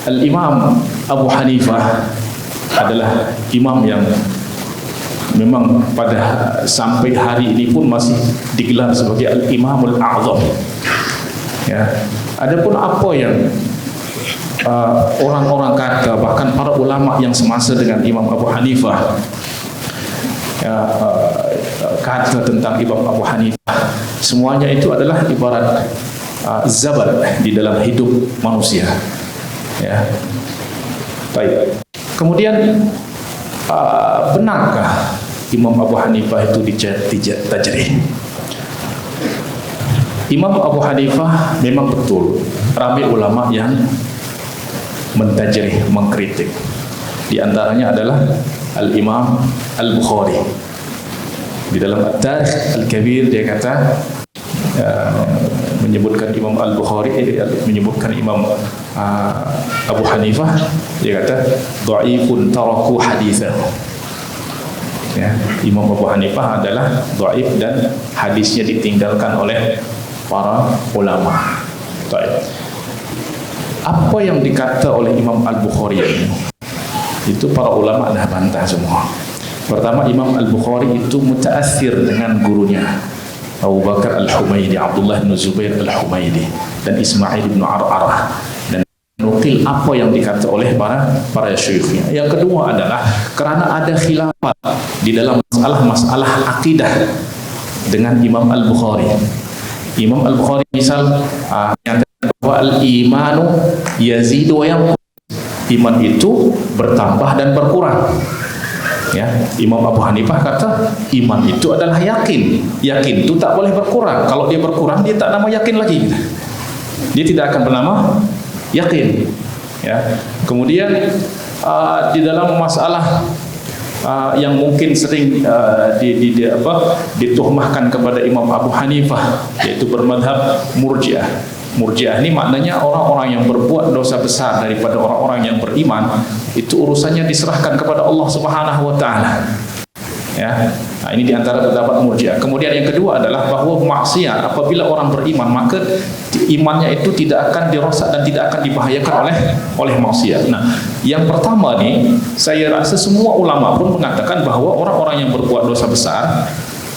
Al-Imam Abu Hanifah adalah imam yang memang pada sampai hari ini pun masih digelar sebagai Al-Imamul A'zam. Ya. Adapun apa yang orang-orang kata, bahkan para ulama yang semasa dengan Imam Abu Hanifah kata tentang Imam Abu Hanifah, semuanya itu adalah ibarat zabat di dalam hidup manusia. Ya. Baik. Kemudian benarkah Imam Abu Hanifah itu tajrih? Imam Abu Hanifah memang betul ramai ulama yang mentajrih, mengkritik. Di antaranya adalah Al-Imam Al-Bukhari. Di dalam At-Tarikh Al-Kabir dia kata, menyebutkan Imam Al-Bukhari, menyebutkan Imam Abu Hanifah, dia kata dhaifun taraku haditsahu. Ya, Imam Abu Hanifah adalah dhaif dan hadisnya ditinggalkan oleh para ulama. Baik. Apa yang dikata oleh Imam Al-Bukhari ini, itu para ulama dah bantah semua. Pertama, Imam Al-Bukhari itu mutaassir dengan gurunya Abu Bakar Al-Humaydi, Abdullah bin Zubair Al-Humaydi, dan Ismail bin Ar'arah, dan nukil apa yang dikata oleh para syuyukhnya. Yang kedua adalah kerana ada khilafat di dalam masalah akidah dengan Imam Al-Bukhari. Imam Al-Bukhari misal menyatakan bahwa al-imanu yazidu wa yanqus, iman itu bertambah dan berkurang. Ya, Imam Abu Hanifah kata iman itu adalah yakin. Yakin itu tak boleh berkurang. Kalau dia berkurang, dia tak nama yakin lagi. Dia tidak akan bernama yakin. Ya. Kemudian di dalam masalah yang mungkin sering dituhmahkan kepada Imam Abu Hanifah, yaitu bermadhab Murji'ah. Murji'ah ini maknanya orang-orang yang berbuat dosa besar daripada orang-orang yang beriman, itu urusannya diserahkan kepada Allah Subhanahu wa taala. Ya. Nah, ini diantara pendapat Murji'ah. Kemudian yang kedua adalah bahwa maksiat, apabila orang beriman, maka imannya itu tidak akan dirosak dan tidak akan dibahayakan oleh maksiat. Nah, yang pertama nih, saya rasa semua ulama pun mengatakan bahwa orang-orang yang berbuat dosa besar,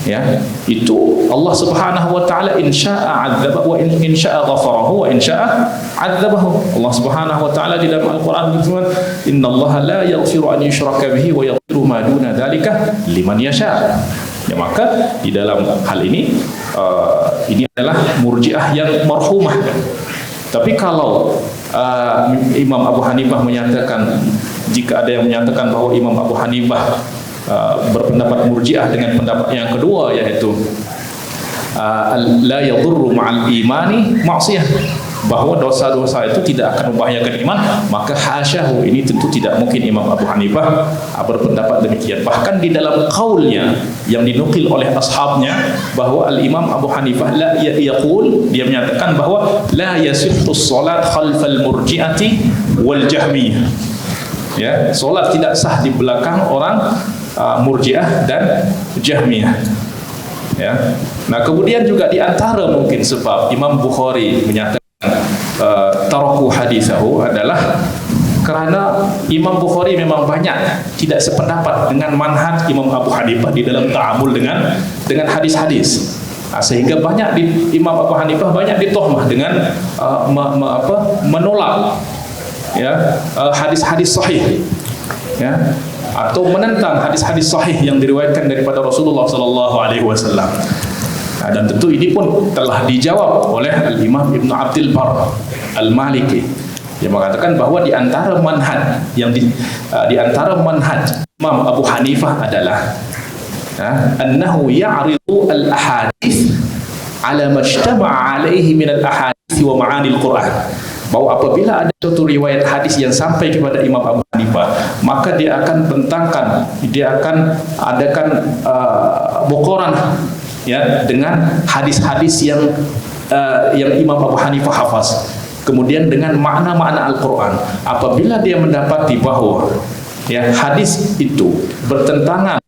ya, itu Allah Subhanahu wa taala insya'a 'adzabahu wa insya'a ghafarahu wa insya'a 'adzabahu. Allah Subhanahu wa taala di dalam Al-Qur'an berfirman, "Innallaha la yaghfiru an yushraka bihi wa yaghfiru ma duna dzalika liman yasha'." Ya, maka di dalam hal ini adalah Murji'ah yang marhumah. Tapi kalau Imam Abu Hanifah menyatakan, jika ada yang menyatakan bahwa Imam Abu Hanifah berpendapat Murji'ah dengan pendapat yang kedua, yaitu la yadurru ma'al imani ma'siyah, bahwa dosa-dosa itu tidak akan membahayakan iman, maka hasyahu, ini tentu tidak mungkin Imam Abu Hanifah berpendapat demikian. Bahkan di dalam qaulnya yang dinukil oleh ashabnya, bahwa Al-Imam Abu Hanifah yaqul, dia menyatakan bahwa la yasihhu as-salat khalfal murji'ati wal jahmiyah. Ya, solat tidak sah di belakang orang Murji'ah dan Jahmiyah. Ya. Nah, kemudian juga di antara mungkin sebab Imam Bukhari menyatakan taraku haditsahu adalah kerana Imam Bukhari memang banyak tidak sependapat dengan manhaj Imam Abu Hanifah di dalam ta'amul dengan hadis-hadis. Sehingga banyak Imam Abu Hanifah banyak ditohmah dengan menolak, ya, hadis-hadis sahih, ya, atau menentang hadis-hadis sahih yang diriwayatkan daripada Rasulullah sallallahu alaihi wasallam. Dan tentu ini pun telah dijawab oleh Al-Imam Ibn Abdul Barr Al-Maliki, yang mengatakan bahwa di antara manhaj di antara manhaj Imam Abu Hanifah adalah annahu ya'ridu al-ahadits ala majtama'a alaihi min al-ahadits wa ma'ani al-Quran, bahwa apabila ada suatu riwayat hadis yang sampai kepada Imam Abu Hanifah, maka dia akan bentangkan, dia akan adakan muqaran, ya, dengan hadis-hadis yang Imam Abu Hanifah hafaz, kemudian dengan makna-makna Al-Quran. Apabila dia mendapati bahwa, ya, hadis itu bertentangan,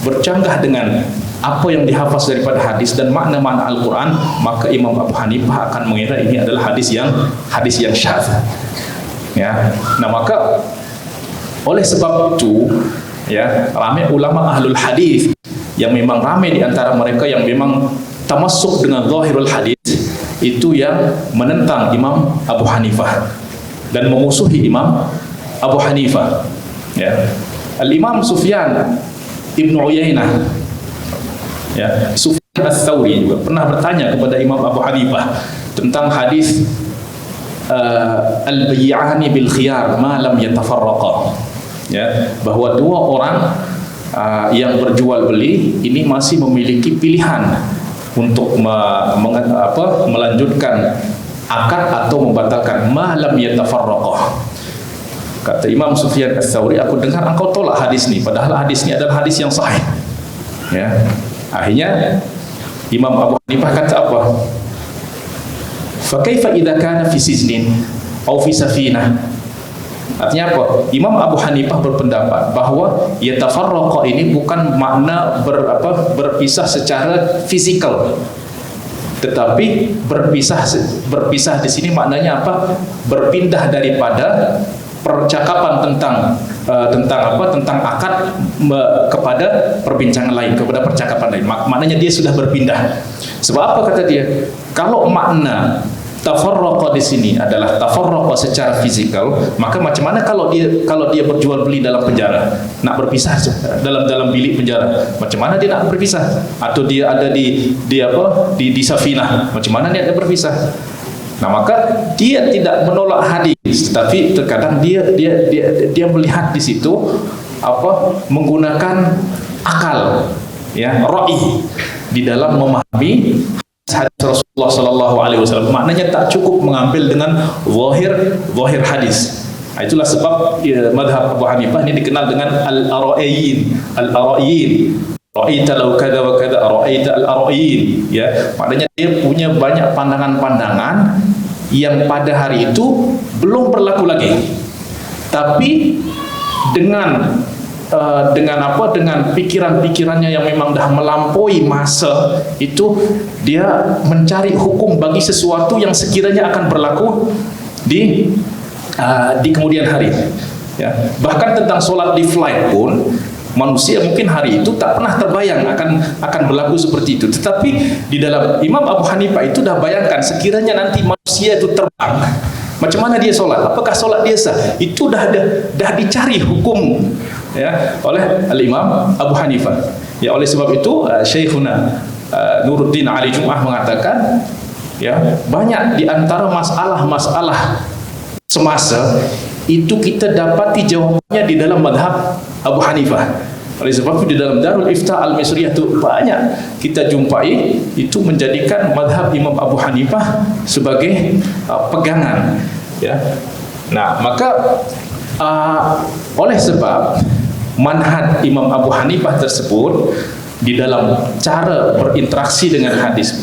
bercanggah dengan apa yang dihafaz daripada hadis dan makna-makna Al-Quran, maka Imam Abu Hanifah akan mengira ini adalah hadis yang syadz. Ya. Nah, maka oleh sebab itu, ya, ramai ulama ahlul hadis yang memang ramai di antara mereka yang memang tamasuk dengan zahirul hadis, itu yang menentang Imam Abu Hanifah dan memusuhi Imam Abu Hanifah. Ya. Al-Imam Sufyan Ibn Uyainah, ya, Sufyan Ats-Tsauri juga pernah bertanya kepada Imam Abu Hanifah tentang hadis al-bayyani bil khiyar ma lam yatafarraqa, ya, bahwa dua orang yang berjual beli ini masih memiliki pilihan untuk melanjutkan akad atau membatalkan ma lam yatafarraqa. Kata Imam Sufyan Ats-Tsauri, aku dengar engkau tolak hadis ini, padahal hadis ini adalah hadis yang sahih. Ya. Akhirnya Imam Abu Hanifah kata apa? Fa kaifa idza kana fi sijnin aw fi safinah? Artinya apa? Imam Abu Hanifah berpendapat bahwa yatafarraqa ini bukan makna berpisah secara fisikal, tetapi berpisah di sini maknanya apa? Berpindah daripada percakapan tentang akad kepada perbincangan lain, kepada percakapan lain. Maknanya dia sudah berpindah. Sebab apa kata dia? Kalau makna tafarraqa di sini adalah tafarraqa secara fisikal, maka macam mana kalau dia berjual beli dalam penjara, nak berpisah dalam bilik penjara, macam mana dia nak berpisah? Atau dia ada di safinah, macam mana dia nak berpisah? Nah, maka dia tidak menolak hadis, tetapi terkadang dia melihat di situ menggunakan akal, ya, ra'i di dalam memahami hadis Rasulullah sallallahu alaihi wasallam. Maknanya tak cukup mengambil dengan zahir hadis. Itulah sebab mazhab Abu Hanifah ini dikenal dengan al-ara'iyyin. Ra'aita law kadza wa kadza, ra'aita al-ara'iyyin, ya. Maknanya dia punya banyak pandangan-pandangan yang pada hari itu belum berlaku lagi. Tapi dengan pikiran-pikirannya yang memang dah melampaui masa itu, dia mencari hukum bagi sesuatu yang sekiranya akan berlaku di kemudian hari. Ya. Bahkan tentang solat di flight pun, manusia mungkin hari itu tak pernah terbayang akan berlaku seperti itu. Tetapi di dalam Imam Abu Hanifah itu dah bayangkan sekiranya nanti manusia itu terbang, macam mana dia solat? Apakah solat dia sah? Itu dah dicari hukum, ya, oleh Al-Imam Abu Hanifah. Ya, oleh sebab itu Syekhuna Nuruddin Ali Jum'ah mengatakan, ya, banyak di antara masalah-masalah semasa itu kita dapati jawabannya di dalam mazhab Abu Hanifah. Oleh sebab itu di dalam Darul Iftah Al-Misriyah itu banyak kita jumpai itu menjadikan mazhab Imam Abu Hanifah sebagai pegangan, ya. Nah, maka oleh sebab manhaj Imam Abu Hanifah tersebut di dalam cara berinteraksi dengan hadis,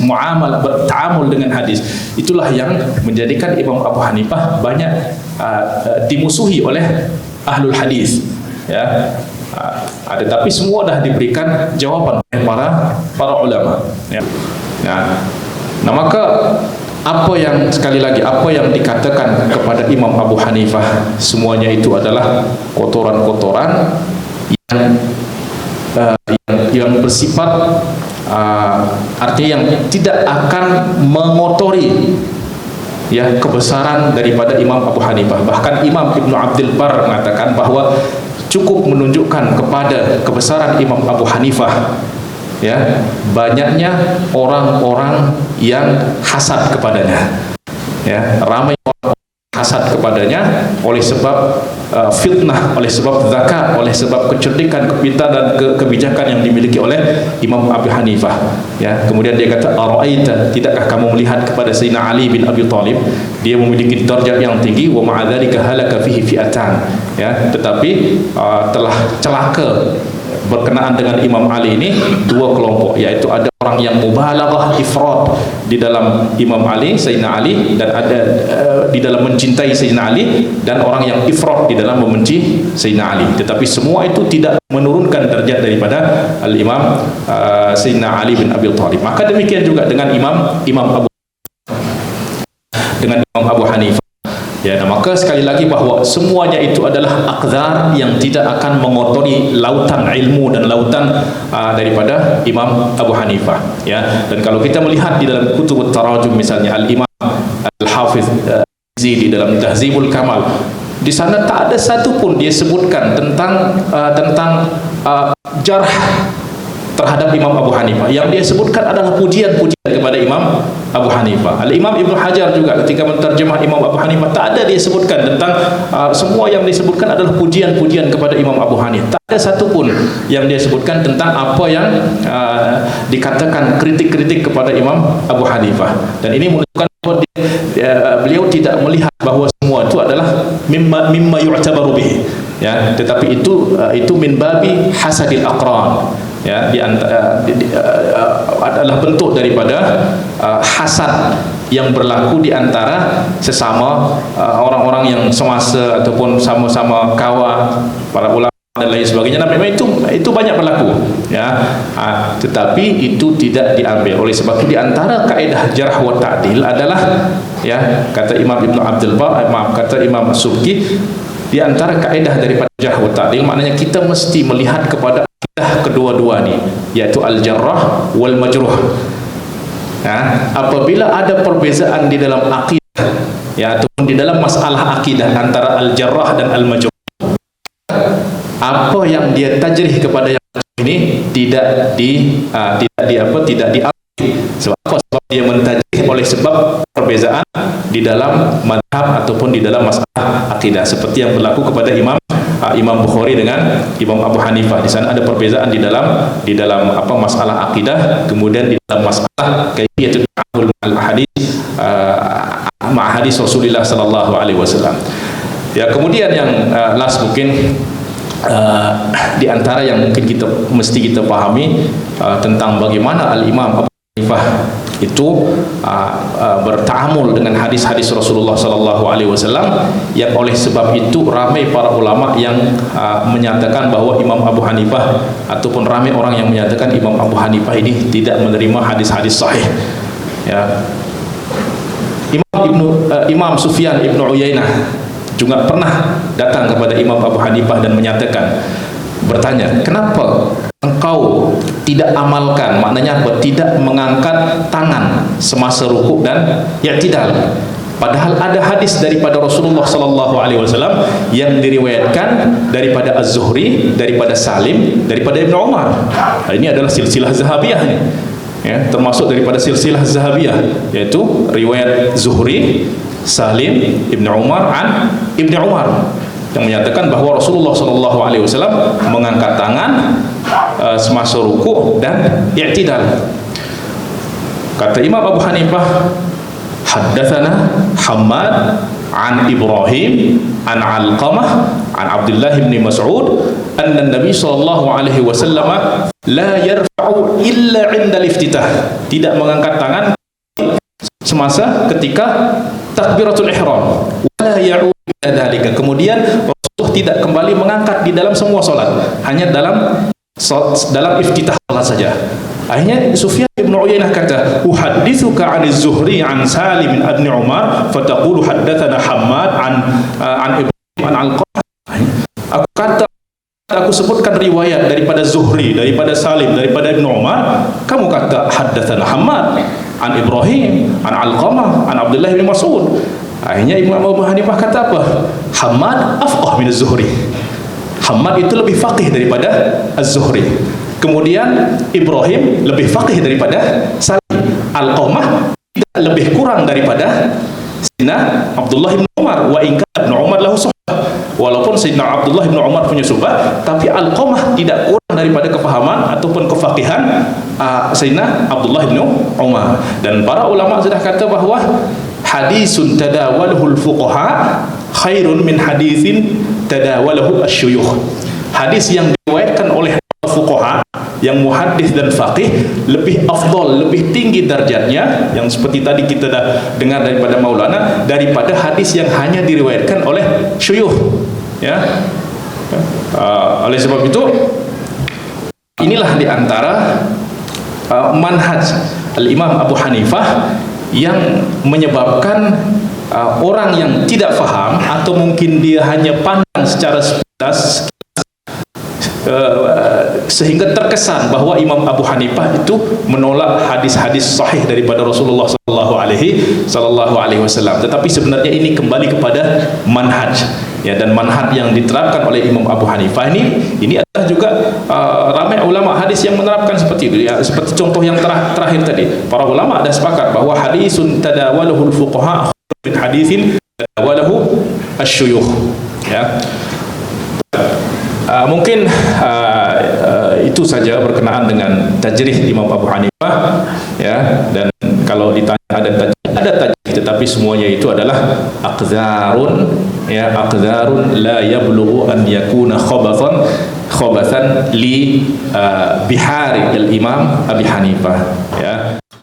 bertaamul dengan hadis, itulah yang menjadikan Imam Abu Hanifah banyak dimusuhi oleh ahlul hadis, ya. Tetapi semua dah diberikan jawaban oleh para ulama, ya. Nah, maka sekali lagi apa yang dikatakan kepada Imam Abu Hanifah, semuanya itu adalah kotoran-kotoran yang bersifat artinya yang tidak akan mengotori, ya, kebesaran daripada Imam Abu Hanifah. Bahkan Imam Ibn Abdul Bar mengatakan bahwa cukup menunjukkan kepada kebesaran Imam Abu Hanifah, ya, banyaknya orang-orang yang hasad kepadanya, ya, ramai orang hasad kepadanya oleh sebab fitnah, oleh sebab zakat, oleh sebab kecerdikan, kepintaran dan kebijakan yang dimiliki oleh Imam Abu Hanifah, ya. Kemudian dia kata, ara'aita, tidakkah kamu melihat kepada Sayyidina Ali bin Abi Thalib, dia memiliki darjat yang tinggi, wa ma'adzalika halaka fihi fi'atan, ya, tetapi telah celaka berkenaan dengan Imam Ali ini dua kelompok, yaitu ada orang yang mubalaghah, ifrat di dalam Imam Ali, Sayyidina Ali, dan ada di dalam mencintai Sayyidina Ali, dan orang yang ifrat di dalam membenci Sayyidina Ali. Tetapi semua itu tidak menurunkan derajat daripada Al-Imam Sayyidina Ali bin Abi Thalib. Maka demikian juga dengan Imam Abu Hanifah, Ya, nah maka sekali lagi bahawa semuanya itu adalah aqdar yang tidak akan mengotori lautan ilmu dan lautan daripada Imam Abu Hanifah. Ya, dan kalau kita melihat di dalam kutub tarajum misalnya Al-Imam Al-Hafiz di dalam Tahzibul Kamal, di sana tak ada satu pun dia sebutkan tentang jarh terhadap Imam Abu Hanifah. Yang dia sebutkan adalah pujian-pujian kepada Imam Abu Hanifah. Al-Imam Ibn Hajar juga ketika menterjemah Imam Abu Hanifah, tak ada dia sebutkan tentang semua yang disebutkan adalah pujian-pujian kepada Imam Abu Hanifah. Tak ada satu pun yang dia sebutkan tentang apa yang dikatakan kritik-kritik kepada Imam Abu Hanifah. Dan ini menunjukkan bahawa beliau tidak melihat bahawa semua itu adalah mimma yu'tabaru bihi. Ya, tetapi itu min babi hasadil aqran. Ya, adalah bentuk daripada hasad yang berlaku di antara sesama orang-orang yang semasa ataupun sama-sama kawan, para ulama dan lain sebagainya. Nah, memang itu banyak berlaku, ya. Tetapi itu tidak diambil. Oleh sebab itu di antara kaedah jarh wa ta'dil adalah, ya, kata Imam Ibn Abdul Bar, kata Imam Subki, di antara kaedah daripada jarh wa ta'dil maknanya kita mesti melihat kepada akidah kedua-dua ni, yaitu al-jarrah wal majruh. Ya, apabila ada perbezaan di dalam akidah, ya, ataupun di dalam masalah akidah antara al-jarrah dan al-majruh, apa yang dia tajrih kepada yang ini tidak diambil. Sebab apa? Sebab dia mentajrih oleh sebab perbezaan di dalam madhab ataupun di dalam masalah akidah, seperti yang berlaku kepada Imam Bukhari dengan Imam Abu Hanifah. Di sana ada perbezaan di dalam apa masalah akidah, kemudian di dalam masalah kaifiyatul ta'amul ma'al hadis hadis Rasulullah sallallahu alaihi wasallam. Ya, kemudian yang last mungkin di antara yang mungkin mesti kita pahami tentang bagaimana Al-Imam Abu Hanifah itu bertaamul dengan hadis-hadis Rasulullah sallallahu alaihi wasallam, yang oleh sebab itu ramai para ulama yang menyatakan bahawa Imam Abu Hanifah ataupun ramai orang yang menyatakan Imam Abu Hanifah ini tidak menerima hadis-hadis sahih. Ya. Imam Sufyan Ibn Uyainah juga pernah datang kepada Imam Abu Hanifah dan menyatakan, bertanya, kenapa engkau tidak amalkan, maknanya apa? Tidak mengangkat tangan semasa rukuk dan i'tidal, padahal ada hadis daripada Rasulullah sallallahu alaihi wasallam yang diriwayatkan daripada Az-Zuhri, daripada Salim, daripada Ibn Umar. Ini adalah silsilah zahabiyah ini, ya, termasuk daripada silsilah zahabiyah, yaitu riwayat Zuhri, Salim, Ibn Umar an Ibn Umar, yang menyatakan bahawa Rasulullah sallallahu alaihi wasallam mengangkat tangan semasa rukuk dan i'tidal. Kata Imam Abu Hanifah, haddatsana Hammad an Ibrahim an Alqamah an Abdullah bin Mas'ud anna Nabi sallallahu alaihi wasallam la yarfa'u illa 'inda al-iftitah, tidak mengangkat tangan semasa ketika takbiratul ihram, wala ya'ud ila dzalika, kemudian Rasulullah tidak kembali mengangkat di dalam semua solat, hanya dalam iftitah salat saja. Akhirnya Sufyan bin Uyainah kata, uhaddithuka 'ani Az-Zuhri 'an Salim bin Umar fataqulu haddatsana Hammad an Ibrahim an Alqamah. Aku sebutkan riwayat daripada Zuhri, daripada Salim, daripada Ibn Umar, kamu kata haddatsana Hammad an Ibrahim an Alqamah an Abdullah bin Mas'ud. Akhirnya Imam Abu Hanifah kata apa? Hammad afqah min Az-Zuhri. Hammad itu lebih faqih daripada Az-Zuhri. Kemudian Ibrahim lebih faqih daripada Salim. Alqamah tidak lebih kurang daripada Sayyidina Abdullah bin Umar, wa in kana Ibn Umar lahu suhbah. Walaupun Sayyidina Abdullah bin Umar punya suhbah, tapi Alqamah tidak kurang daripada kefahaman ataupun kefaqihan Sayyidina Abdullah bin Umar. Dan para ulama sudah kata bahawa hadisun tadawaluhul fuqaha khairun min hadithin tadawalahu asyuyukh. Hadis yang diriwayatkan oleh fuqaha yang muhaddis dan faqih lebih afdal, lebih tinggi darjatnya, yang seperti tadi kita dah dengar daripada Maulana, daripada hadis yang hanya diriwayatkan oleh syuyukh, ya. Oleh sebab itu, inilah di antara manhaj Al-Imam Abu Hanifah yang menyebabkan orang yang tidak faham atau mungkin dia hanya pandang secara sekilas sehingga terkesan bahwa Imam Abu Hanifah itu menolak hadis-hadis sahih daripada Rasulullah sallallahu alaihi wasallam. Tetapi sebenarnya ini kembali kepada manhaj, ya, dan manhaj yang diterapkan oleh Imam Abu Hanifah ini adalah juga ramai ulama hadis yang menerapkan seperti itu, ya. Seperti contoh yang terakhir tadi, para ulama ada sepakat bahwa hadisun tadawalahu al-fuqaha min haditsin tadawalahu asy-syuyukh, ya. Mungkin itu saja berkenaan dengan tajrih Imam Abu Hanifah, ya. Dan kalau ditanya ada tajrih, tetapi semuanya itu adalah aqdzarun, ya, aqdzarun la yablughu an yakuna khabathan li bihari al-Imam Abi Hanifah, ya.